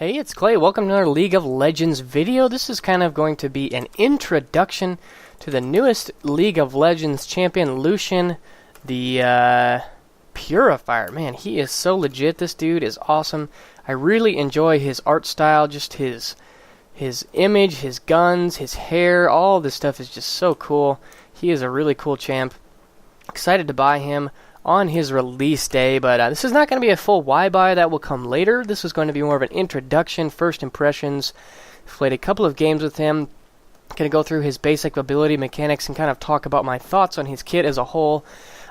Hey, it's Clay. Welcome to another League of Legends video. This is kind of going to be an introduction to the newest League of Legends champion, Lucian the Purifier. Man, he is so legit. This dude is awesome. I really enjoy his art style, just his image, his guns, his hair, all this stuff is just so cool. He is a really cool champ. Excited to buy him on his release day, but this is not going to be a full why buy. That will come later. This is going to be more of an introduction, first impressions. Played a couple of games with him. Going to go through his basic ability mechanics and kind of talk about my thoughts on his kit as a whole.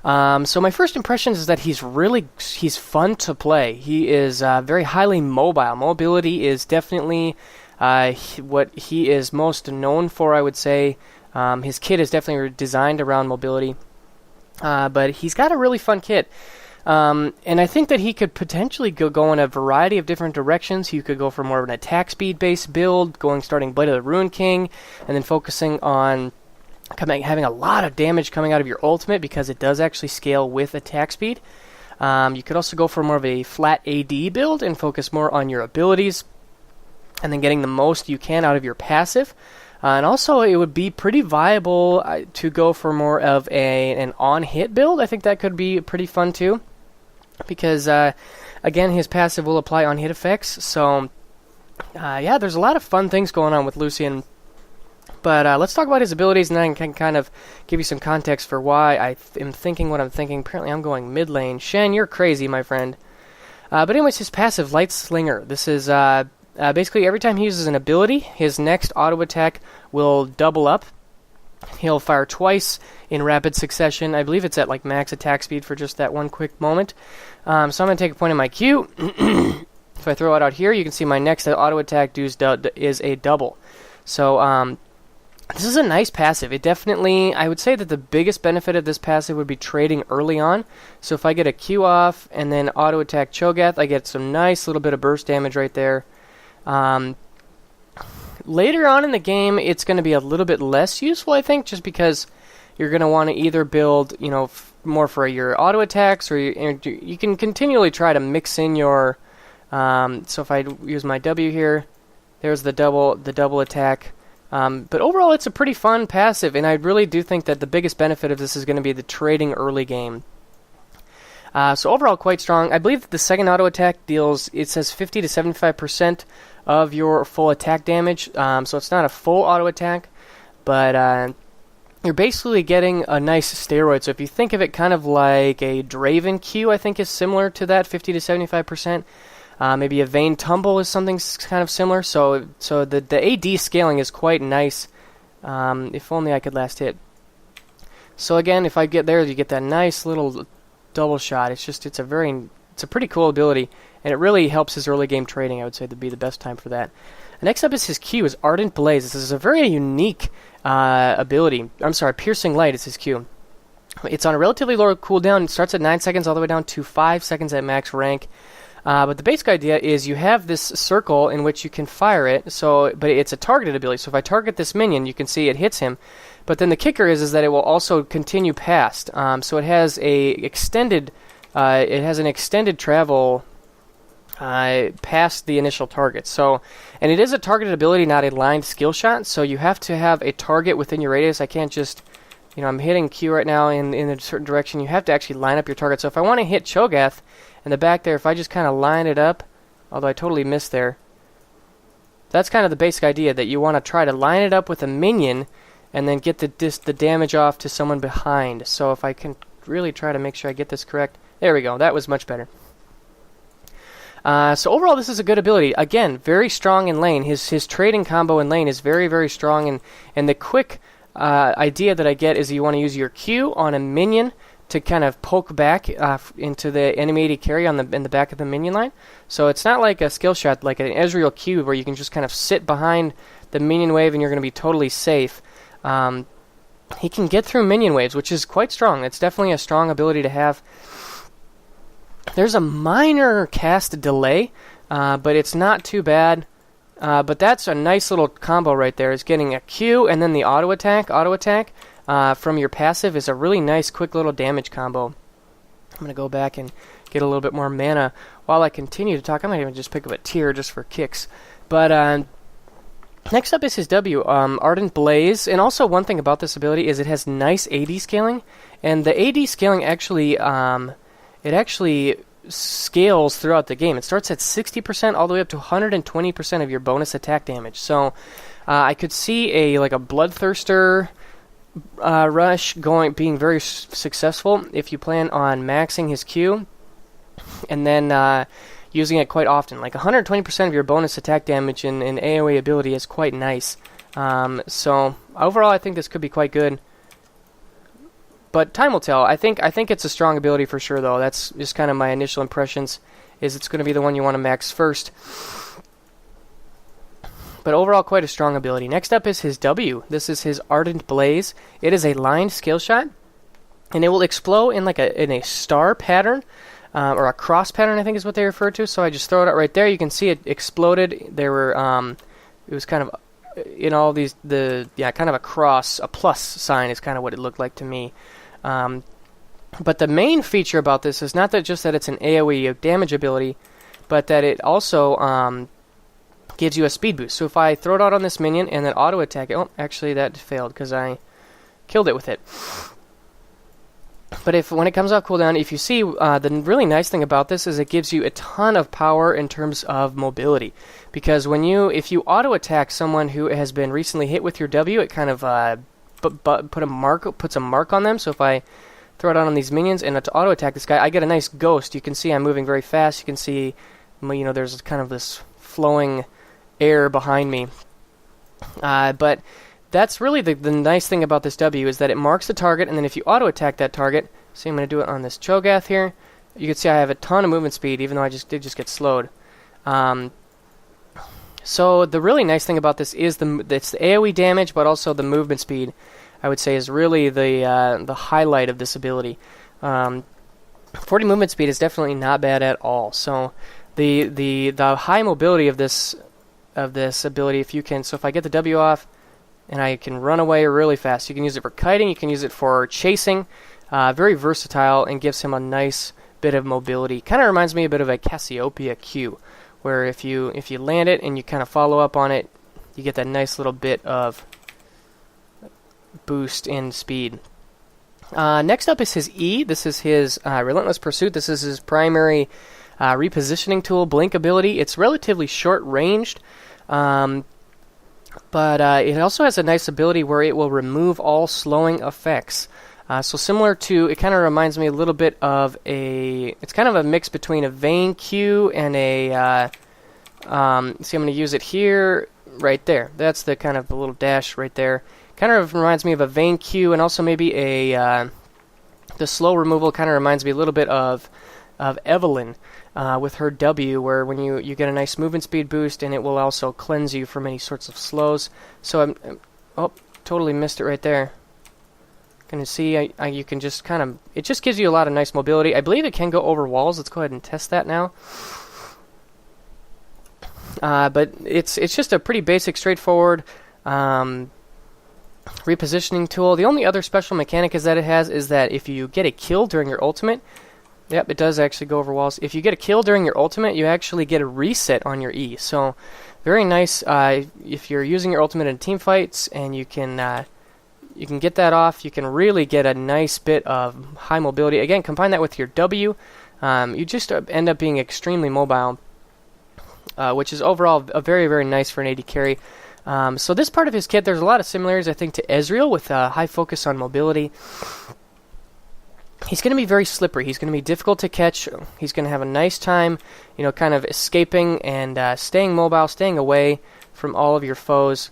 So my first impressions is that he's fun to play. He is very highly mobile. Mobility is definitely what he is most known for, I would say. His kit is definitely designed around mobility. But he's got a really fun kit. And I think that he could potentially go in a variety of different directions. You could go for more of an attack speed based build, starting Blade of the Ruined King, and then focusing on having a lot of damage coming out of your ultimate because it does actually scale with attack speed. You could also go for more of a flat AD build and focus more on your abilities and then getting the most you can out of your passive. And also, it would be pretty viable to go for more of an on-hit build. I think that could be pretty fun too, because again, his passive will apply on-hit effects. So, yeah, there's a lot of fun things going on with Lucian. But let's talk about his abilities, and then I can kind of give you some context for why I am thinking what I'm thinking. Apparently, I'm going mid lane. Shen, you're crazy, my friend. But anyways, his passive, Light Slinger. This is basically, every time he uses an ability, his next auto attack will double up. He'll fire twice in rapid succession. I believe it's at like max attack speed for just that one quick moment. So I'm going to take a point in my queue. If I throw it out here, you can see my next auto attack is a double. So this is a nice passive. It definitely, I would say that the biggest benefit of this passive would be trading early on. So if I get a Q off and then auto attack Cho'Gath, I get some nice little bit of burst damage right there. Later on in the game, it's going to be a little bit less useful, I think, just because you're going to want to either build, more for your auto attacks, or you can continually try to mix in your. So if I use my W here, there's the double attack. But overall, it's a pretty fun passive, and I really do think that the biggest benefit of this is going to be the trading early game. So overall, quite strong. I believe that the second auto attack it says 50 to 75% of your full attack damage. So it's not a full auto attack, but you're basically getting a nice steroid. So if you think of it kind of like a Draven Q, I think is similar to that, 50 to 75%. Maybe a Vayne Tumble is something kind of similar. So the AD scaling is quite nice. If only I could last hit. So again, if I get there, you get that nice little double shot. It's a pretty cool ability, and it really helps his early game trading. I would say to be the best time for that. Next up is his Q, is Ardent Blaze. This is a very unique ability. I'm sorry, Piercing Light is his Q. It's on a relatively low cooldown. It starts at 9 seconds all the way down to 5 seconds at max rank. But the basic idea is you have this circle in which you can fire it. But it's a targeted ability. So if I target this minion, you can see it hits him. But then the kicker is that it will also continue past. So it has an extended travel past the initial target. And it is a targeted ability, not a lined skill shot. So you have to have a target within your radius. I can't just, I'm hitting Q right now in a certain direction. You have to actually line up your target. So if I want to hit Cho'Gath in the back there, if I just kind of line it up, although I totally missed there, that's kind of the basic idea, that you want to try to line it up with a minion and then get the damage off to someone behind. So if I can really try to make sure I get this correct. There we go. That was much better. So overall, this is a good ability. Again, very strong in lane. His trading combo in lane is very, very strong. And the quick idea that I get is you want to use your Q on a minion to kind of poke back into the enemy AD carry in the back of the minion line. So it's not like a skill shot like an Ezreal Q where you can just kind of sit behind the minion wave and you're going to be totally safe. He can get through minion waves, which is quite strong. It's definitely a strong ability to have. There's a minor cast delay, but it's not too bad. But that's a nice little combo right there. It's getting a Q and then the auto attack from your passive is a really nice quick little damage combo. going to go back and get a little bit more mana while I continue to talk. I might even just pick up a tier just for kicks. But next up is his W, Ardent Blaze. And also one thing about this ability is it has nice AD scaling. And the AD scaling actually, it actually scales throughout the game. It starts at 60% all the way up to 120% of your bonus attack damage. So I could see a Bloodthirster rush being very successful if you plan on maxing his Q and then using it quite often. Like 120% of your bonus attack damage in AoE ability is quite nice. So overall, I think this could be quite good. But time will tell. I think it's a strong ability for sure, though. That's just kind of my initial impressions. Is it's going to be the one you want to max first. But overall, quite a strong ability. Next up is his W. This is his Ardent Blaze. It is a lined skill shot, and it will explode in a star pattern, or a cross pattern, I think is what they refer to. So I just throw it out right there. You can see it exploded. There were it was kind of in all these kind of a cross, a plus sign is kind of what it looked like to me. But the main feature about this is not that it's an AoE damage ability, but that it also gives you a speed boost. So if I throw it out on this minion and then auto attack it, oh, actually that failed because I killed it with it. But when it comes off cooldown, if you see, the really nice thing about this is it gives you a ton of power in terms of mobility. Because if you auto attack someone who has been recently hit with your W, it kind of puts a mark on them. So if I throw it out on these minions and to auto attack this guy, I get a nice ghost. You can see I'm moving very fast. You can see, there's kind of this flowing air behind me. But that's really the nice thing about this W is that it marks the target, and then if you auto attack that target, see, I'm going to do it on this Cho'Gath here. You can see I have a ton of movement speed, even though I did get slowed. So the really nice thing about this is it's the AoE damage, but also the movement speed, I would say, is really the highlight of this ability. 40 movement speed is definitely not bad at all. So the high mobility of this ability, if I get the W off and I can run away really fast, you can use it for kiting, you can use it for chasing. Very versatile and gives him a nice bit of mobility. Kind of reminds me a bit of a Cassiopeia Q, where if you land it and you kind of follow up on it, you get that nice little bit of boost in speed. Next up is his E. This is his Relentless Pursuit. This is his primary repositioning tool, blink ability. It's relatively short-ranged, but it also has a nice ability where it will remove all slowing effects. So similar to, it kind of reminds me a little bit of it's kind of a mix between a Vayne Q and see, I'm going to use it here, right there. That's the kind of the little dash right there. Kind of reminds me of a Vayne Q, and also maybe the slow removal kind of reminds me a little bit of Evelyn with her W, where when you get a nice movement speed boost, and it will also cleanse you from any sorts of slows. So oh, totally missed it right there. Can you see, you can just kind of, it just gives you a lot of nice mobility. I believe it can go over walls. Let's go ahead and test that now. But it's just a pretty basic, straightforward repositioning tool. The only other special mechanic is that it has is that if you get a kill during your ultimate, yep, it does actually go over walls. If you get a kill during your ultimate, you actually get a reset on your E. So very nice if you're using your ultimate in team fights, and you can get that off. You can really get a nice bit of high mobility. Again, combine that with your W. You just end up being extremely mobile, which is overall very, very nice for an AD carry. So this part of his kit, there's a lot of similarities, I think, to Ezreal with a high focus on mobility. He's going to be very slippery. He's going to be difficult to catch. He's going to have a nice time, kind of escaping and staying mobile, staying away from all of your foes.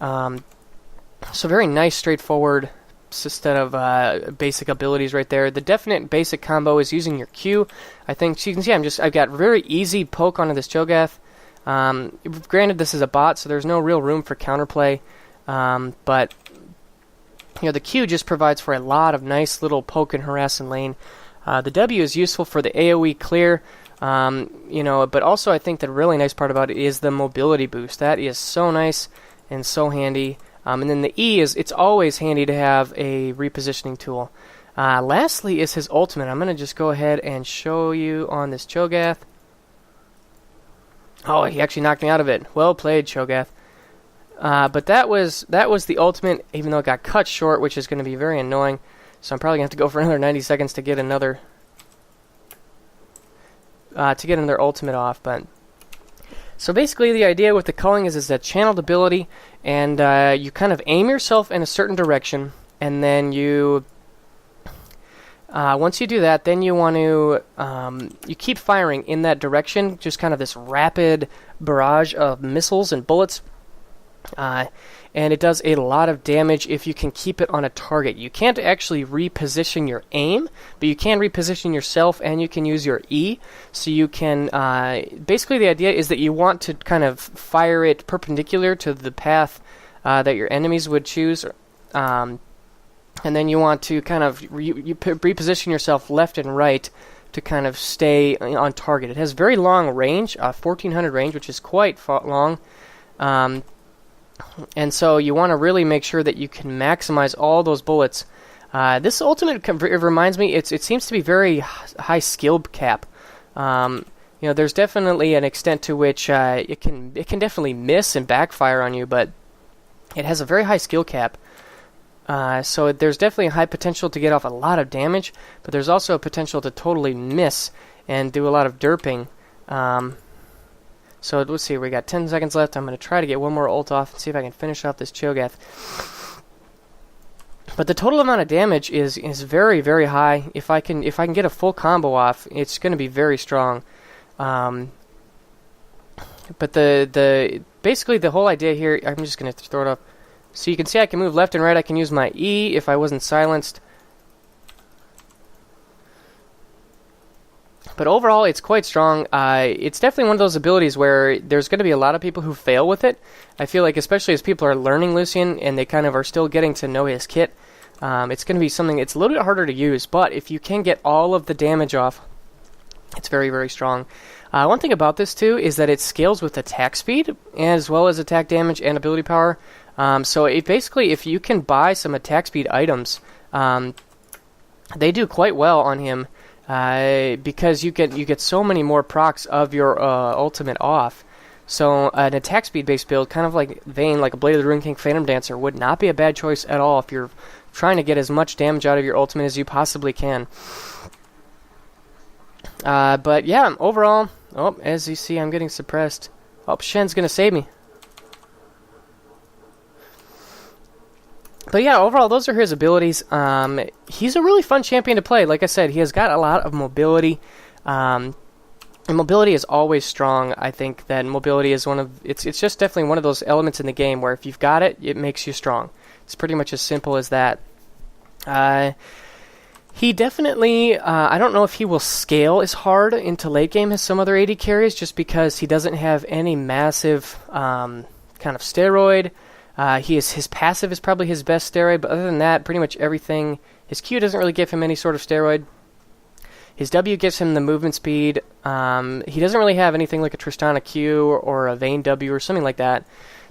So very nice, straightforward set of basic abilities right there. The definite basic combo is using your Q. I think, so you can see I've got very easy poke onto this Cho'Gath. Granted, this is a bot, so there's no real room for counterplay. But the Q just provides for a lot of nice little poke and harass in lane. The W is useful for the AoE clear. But also I think the really nice part about it is the mobility boost. That is so nice and so handy. And then the E it's always handy to have a repositioning tool. Lastly is his ultimate. I'm going to just go ahead and show you on this Cho'Gath. Oh, he actually knocked me out of it. Well played, Cho'Gath. But that was the ultimate, even though it got cut short, which is going to be very annoying. So I'm probably going to have to go for another 90 seconds to get another ultimate off. But so basically the idea with the culling is that channeled ability, and you kind of aim yourself in a certain direction, and then you once you do that, then you want to you keep firing in that direction, just kind of this rapid barrage of missiles and bullets. And it does a lot of damage if you can keep it on a target. You can't actually reposition your aim, but you can reposition yourself, and you can use your E. So you can, basically the idea is that you want to kind of fire it perpendicular to the path that your enemies would choose. And then you want to kind of reposition yourself left and right to kind of stay on target. It has very long range, 1400 range, which is quite long. And so you want to really make sure that you can maximize all those bullets. This ultimate reminds me, it seems to be very high skill cap. There's definitely an extent to which it can definitely miss and backfire on you, but it has a very high skill cap. So there's definitely a high potential to get off a lot of damage, but there's also a potential to totally miss and do a lot of derping. So let's see, we got 10 seconds left. I'm going to try to get one more ult off and see if I can finish off this Cho'Gath. But the total amount of damage is very, very high. If I can get a full combo off, it's going to be very strong. But basically the whole idea here, I'm just going to throw it up. So you can see I can move left and right. I can use my E if I wasn't silenced. But overall, it's quite strong. It's definitely one of those abilities where there's going to be a lot of people who fail with it. I feel like, especially as people are learning Lucian and they kind of are still getting to know his kit, it's going to be something it's a little bit harder to use. But if you can get all of the damage off, it's very, very strong. One thing about this, too, is that it scales with attack speed, as well as attack damage and ability power. So basically, if you can buy some attack speed items, they do quite well on him. Because you get so many more procs of your ultimate off. So an attack speed based build, kind of like Vayne, like a Blade of the Rune King Phantom Dancer, would not be a bad choice at all if you're trying to get as much damage out of your ultimate as you possibly can. But yeah, overall, as you see, I'm getting suppressed. Shen's gonna save me. But yeah, overall, those are his abilities. He's a really fun champion to play. Like I said, he has got a lot of mobility. And mobility is always strong. I think that mobility is it's just definitely one of those elements in the game where if you've got it, it makes you strong. It's pretty much as simple as that. He definitely, I don't know if he will scale as hard into late game as some other AD carries, just because he doesn't have any massive kind of steroid. His passive is probably his best steroid, but other than that, pretty much everything. His Q doesn't really give him any sort of steroid. His W gives him the movement speed. He doesn't really have anything like a Tristana Q or a Vayne W or something like that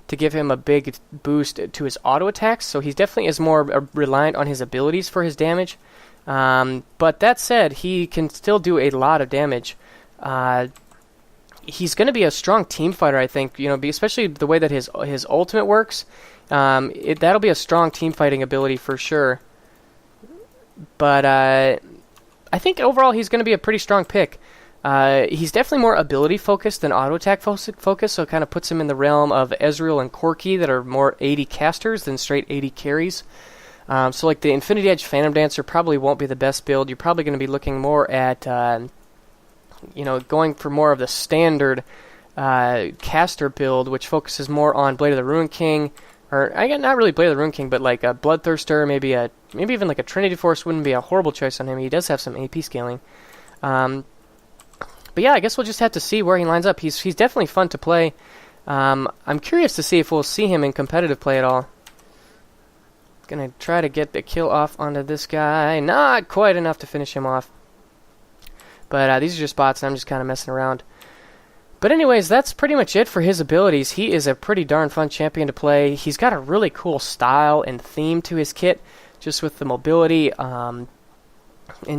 to give him a big boost to his auto attacks, so he definitely is more reliant on his abilities for his damage. But that said, he can still do a lot of damage. He's going to be a strong team fighter, I think. Especially the way that his ultimate works. That'll be a strong team fighting ability for sure. But I think overall he's going to be a pretty strong pick. He's definitely more ability focused than auto attack focused, so it kind of puts him in the realm of Ezreal and Corki that are more AD casters than straight AD carries. So like the Infinity Edge Phantom Dancer probably won't be the best build. You're probably going to be looking more at going for more of the standard caster build, which focuses more on Blade of the Rune King, or not really Blade of the Rune King, but like a Bloodthirster, maybe even like a Trinity Force wouldn't be a horrible choice on him. He does have some AP scaling. But yeah, I guess we'll just have to see where he lines up. He's definitely fun to play. I'm curious to see if we'll see him in competitive play at all. Gonna try to get the kill off onto this guy. Not quite enough to finish him off. But these are just bots, and I'm just kind of messing around. But anyways, that's pretty much it for his abilities. He is a pretty darn fun champion to play. He's got a really cool style and theme to his kit, just with the mobility and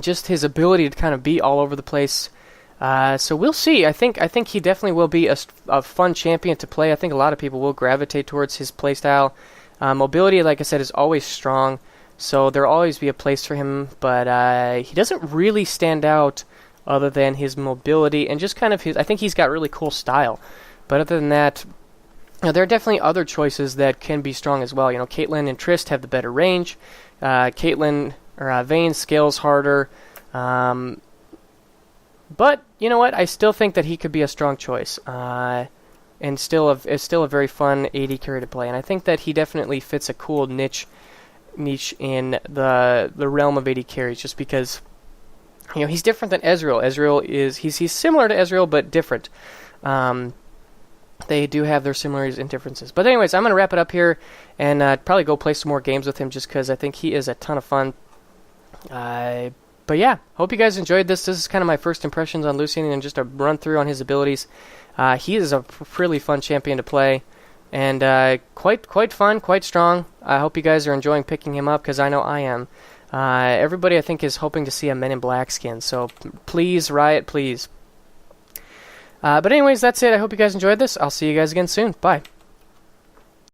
just his ability to kind of be all over the place. So we'll see. I think he definitely will be a fun champion to play. I think a lot of people will gravitate towards his playstyle. Mobility, like I said, is always strong, so there'll always be a place for him. But he doesn't really stand out other than his mobility and just kind of his. I think he's got really cool style. But other than that, there are definitely other choices that can be strong as well. Caitlyn and Trist have the better range. Vayne scales harder. But you know what? I still think that he could be a strong choice, and still a very fun AD carry to play. And I think that he definitely fits a cool niche in the realm of AD carries, just because he's different than Ezreal. He's similar to Ezreal but different. They do have their similarities and differences. But anyways, I'm gonna wrap it up here and probably go play some more games with him, just because I think he is a ton of fun. But yeah, hope you guys enjoyed this. This is kind of my first impressions on Lucian and just a run through on his abilities. He is a really fun champion to play, and quite fun, quite strong. I hope you guys are enjoying picking him up, because I know I am. Everybody, I think, is hoping to see a Men in Black skin, so please, Riot, please. But anyways, that's it. I hope you guys enjoyed this. I'll see you guys again soon. Bye.